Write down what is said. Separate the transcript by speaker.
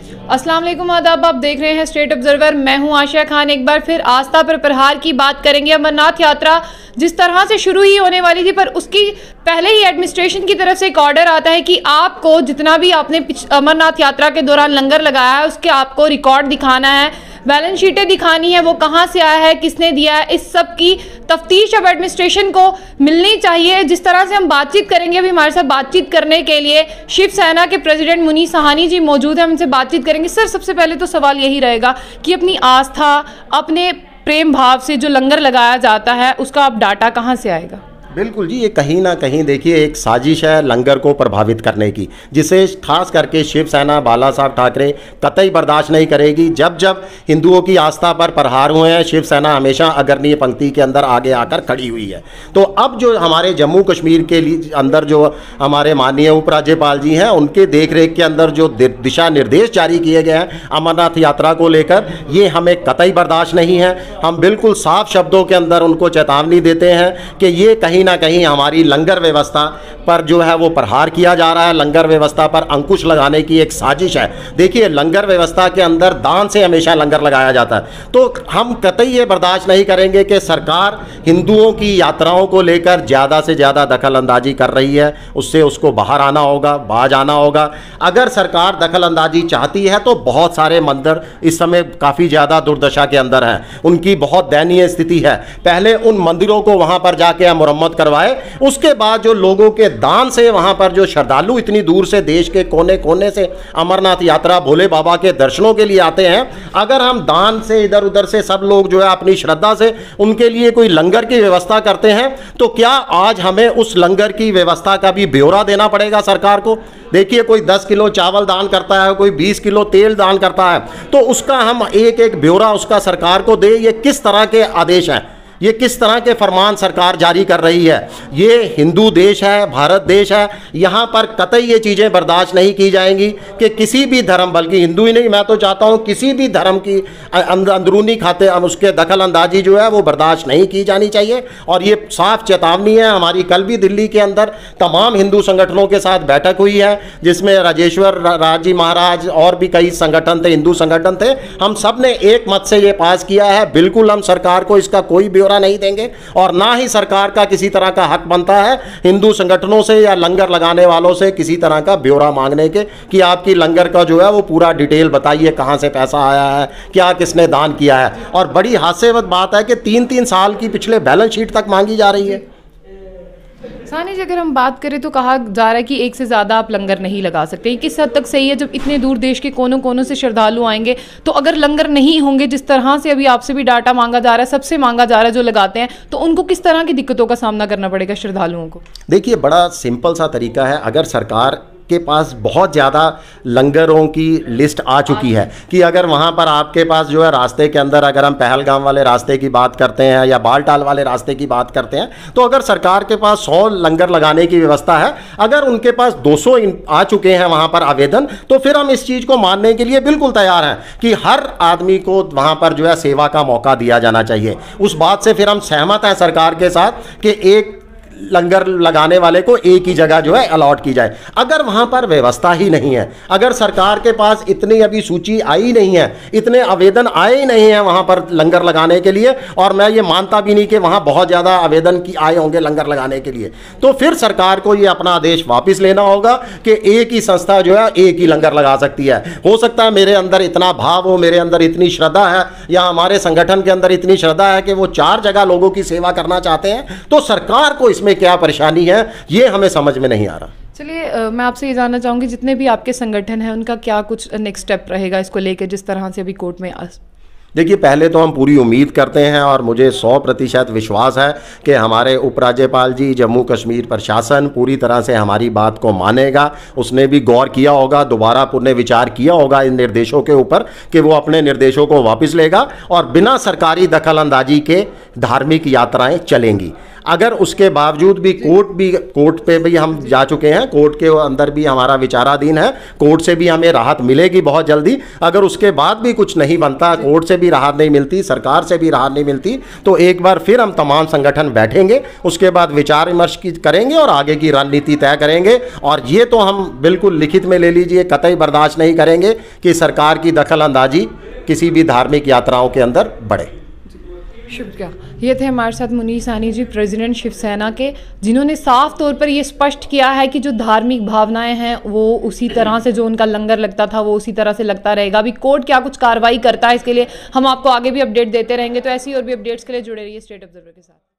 Speaker 1: अस्सलाम वालेकुम, आदाब। आप देख रहे हैं स्टेट ऑब्जर्वर। मैं हूं आशिया खान। एक बार फिर आस्था पर प्रहार की बात करेंगे। अमरनाथ यात्रा जिस तरह से शुरू ही होने वाली थी, पर उसकी पहले ही एडमिनिस्ट्रेशन की तरफ से एक ऑर्डर आता है कि आपको जितना भी आपने अमरनाथ यात्रा के दौरान लंगर लगाया है उसके आपको रिकॉर्ड दिखाना है, बैलेंस शीटें दिखानी है, वो कहाँ से आया है, किसने दिया है। इस सब की तफ्तीश अब एडमिनिस्ट्रेशन को मिलनी चाहिए। जिस तरह से हम बातचीत करेंगे, अभी हमारे साथ बातचीत करने के लिए शिवसेना के प्रेसिडेंट मुनीर साहनी जी मौजूद हैं, हम उनसे बातचीत करेंगे। सर, सबसे पहले तो सवाल यही रहेगा कि अपनी आस्था, अपने प्रेम भाव से जो लंगर लगाया जाता है उसका अब डाटा कहाँ से आएगा?
Speaker 2: बिल्कुल जी, ये कहीं ना कहीं देखिए एक साजिश है लंगर को प्रभावित करने की, जिसे खास करके शिवसेना बाला साहब ठाकरे कतई बर्दाश्त नहीं करेगी। जब जब हिंदुओं की आस्था पर प्रहार हुए हैं, शिवसेना हमेशा अग्रणी पंक्ति के अंदर आगे आकर खड़ी हुई है। तो अब जो हमारे जम्मू कश्मीर के लिए अंदर जो हमारे माननीय उपराज्यपाल जी हैं, उनके देखरेख के अंदर जो दिशा निर्देश जारी किए गए हैं अमरनाथ यात्रा को लेकर, ये हमें कतई बर्दाश्त नहीं है। हम बिल्कुल साफ शब्दों के अंदर उनको चेतावनी देते हैं कि ये कहीं ना कहीं हमारी लंगर व्यवस्था पर जो है वो प्रहार किया जा रहा है, लंगर व्यवस्था पर अंकुश लगाने की एक साजिश है। देखिए, लंगर व्यवस्था के अंदर दान से हमेशा लंगर लगाया जाता है, तो हम कतई ये बर्दाश्त नहीं करेंगे कि सरकार हिंदुओं की यात्राओं को लेकर ज़्यादा से ज़्यादा दखल अंदाजी कर रही है। उससे उसको बाहर आना होगा, बाज आना होगा। अगर सरकार दखल अंदाजी चाहती है तो बहुत सारे मंदिर इस समय काफ़ी ज़्यादा दुर्दशा के अंदर हैं, उनकी बहुत दयनीय स्थिति है। पहले उन मंदिरों को वहाँ पर जाके मुरम्मत करवाए, उसके बाद जो लोगों के दान से वहां पर जो श्रद्धालु इतनी दूर से देश के कोने कोने से अमरनाथ यात्रा भोले बाबा के दर्शनों के लिए आते हैं, अगर हम दान से इधर उधर से सब लोग जो है अपनी श्रद्धा से उनके लिए कोई लंगर की व्यवस्था करते हैं, तो क्या आज हमें उस लंगर की व्यवस्था का भी ब्यौरा देना पड़ेगा सरकार को? देखिए, कोई 10 किलो चावल दान करता है, कोई 20 किलो तेल दान करता है, तो उसका हम एक एक ब्यौरा उसका सरकार को दे। ये किस तरह के आदेश हैं, ये किस तरह के फरमान सरकार जारी कर रही है? ये हिंदू देश है, भारत देश है, यहाँ पर कतई ये चीज़ें बर्दाश्त नहीं की जाएंगी कि किसी भी धर्म, बल्कि हिंदू ही नहीं, मैं तो चाहता हूँ किसी भी धर्म की अंदरूनी खाते उसके दखल अंदाजी जो है वो बर्दाश्त नहीं की जानी चाहिए। और ये साफ चेतावनी है हमारी। कल भी दिल्ली के अंदर तमाम हिंदू संगठनों के साथ बैठक हुई है, जिसमें राजेश्वर राज जी महाराज और भी कई संगठन थे, हिंदू संगठन थे। हम सब ने एक मत से ये पास किया है, बिल्कुल हम सरकार को इसका कोई ब्यौरा नहीं देंगे और ना ही सरकार का किसी तरह का हक बनता है हिंदू संगठनों से या लंगर लगाने वालों से किसी तरह का ब्यौरा मांगने के कि आपकी लंगर का जो है वो पूरा डिटेल बताइए, कहां से पैसा आया है, क्या किसने दान किया है। और बड़ी हास्यवत बात है कि 3-3 साल की पिछले बैलेंस शीट तक मांगी जा रही है।
Speaker 1: सानी जी, अगर हम बात करें तो कहा जा रहा है कि एक से ज़्यादा आप लंगर नहीं लगा सकते। किस हद तक सही है? जब इतने दूर देश के कोनों कोनों से श्रद्धालु आएंगे, तो अगर लंगर नहीं होंगे, जिस तरह से अभी आपसे भी डाटा मांगा जा रहा है, सबसे मांगा जा रहा है जो लगाते हैं, तो उनको किस तरह की दिक्कतों का सामना करना पड़ेगा श्रद्धालुओं को?
Speaker 2: देखिए, बड़ा सिंपल सा तरीका है। अगर सरकार के पास बहुत ज़्यादा लंगरों की लिस्ट आ चुकी है कि अगर वहाँ पर आपके पास जो है रास्ते के अंदर, अगर हम पहलगाम वाले रास्ते की बात करते हैं या बालटाल वाले रास्ते की बात करते हैं, तो अगर सरकार के पास 100 लंगर लगाने की व्यवस्था है, अगर उनके पास 200 आ चुके हैं वहाँ पर आवेदन, तो फिर हम इस चीज़ को मानने के लिए बिल्कुल तैयार हैं कि हर आदमी को वहाँ पर जो है सेवा का मौका दिया जाना चाहिए। उस बात से फिर हम सहमत हैं सरकार के साथ कि एक लंगर लगाने वाले को एक ही जगह जो है अलॉट की जाए। अगर वहाँ पर व्यवस्था ही नहीं है, अगर सरकार के पास इतनी अभी सूची आई नहीं है, इतने आवेदन आए ही नहीं हैं वहाँ पर लंगर लगाने के लिए, और मैं ये मानता भी नहीं कि वहाँ बहुत ज़्यादा आवेदन की आए होंगे लंगर लगाने के लिए, तो फिर सरकार को ये अपना आदेश वापस लेना होगा कि एक ही संस्था जो है एक ही लंगर लगा सकती है। हो सकता है मेरे अंदर इतना भाव हो, मेरे अंदर इतनी श्रद्धा है, या हमारे संगठन के अंदर इतनी श्रद्धा है कि वो 4 जगह लोगों की सेवा करना चाहते हैं, तो सरकार को इसमें क्या परेशानी है ये हमें समझ में नहीं आ रहा।
Speaker 1: चलिए, मैं आपसे ये जानना चाहूँगी, जितने भी आपके संगठन हैं उनका क्या कुछ नेक्स्ट स्टेप रहेगा इसको लेकर, जिस तरह से अभी कोर्ट में
Speaker 2: देखिए, पहले तो हम पूरी उम्मीद करते हैं और मुझे 100% विश्वास है कि हमारे उपराज्यपाल जी, जम्मू कश्मीर प्रशासन पूरी तरह से हमारी बात को मानेगा। उसने भी गौर किया होगा, दोबारा पुनर्विचार किया होगा इन निर्देशों के ऊपर कि वो अपने निर्देशों को वापस लेगा और बिना सरकारी दखल अंदाजी के धार्मिक यात्राएं चलेंगी। अगर उसके बावजूद भी कोर्ट पे भी हम जा चुके हैं, कोर्ट के अंदर भी हमारा विचाराधीन है, कोर्ट से भी हमें राहत मिलेगी बहुत जल्दी। अगर उसके बाद भी कुछ नहीं बनता, कोर्ट से भी राहत नहीं मिलती, सरकार से भी राहत नहीं मिलती, तो एक बार फिर हम तमाम संगठन बैठेंगे, उसके बाद विचार विमर्श करेंगे और आगे की रणनीति तय करेंगे। और ये तो हम बिल्कुल लिखित में ले लीजिए, कतई बर्दाश्त नहीं करेंगे कि सरकार की दखल अंदाजी किसी भी धार्मिक यात्राओं के अंदर बढ़े।
Speaker 1: शुक्रिया। ये थे हमारे साथ मुनीर साहनी जी, प्रेसिडेंट शिवसेना के, जिन्होंने साफ तौर पर ये स्पष्ट किया है कि जो धार्मिक भावनाएं हैं वो उसी तरह से, जो उनका लंगर लगता था वो उसी तरह से लगता रहेगा। अभी कोर्ट क्या कुछ कार्रवाई करता है इसके लिए हम आपको आगे भी अपडेट देते रहेंगे। तो ऐसी और भी अपडेट्स के लिए जुड़े रहिए स्टेट ऑब्जर्वर के साथ।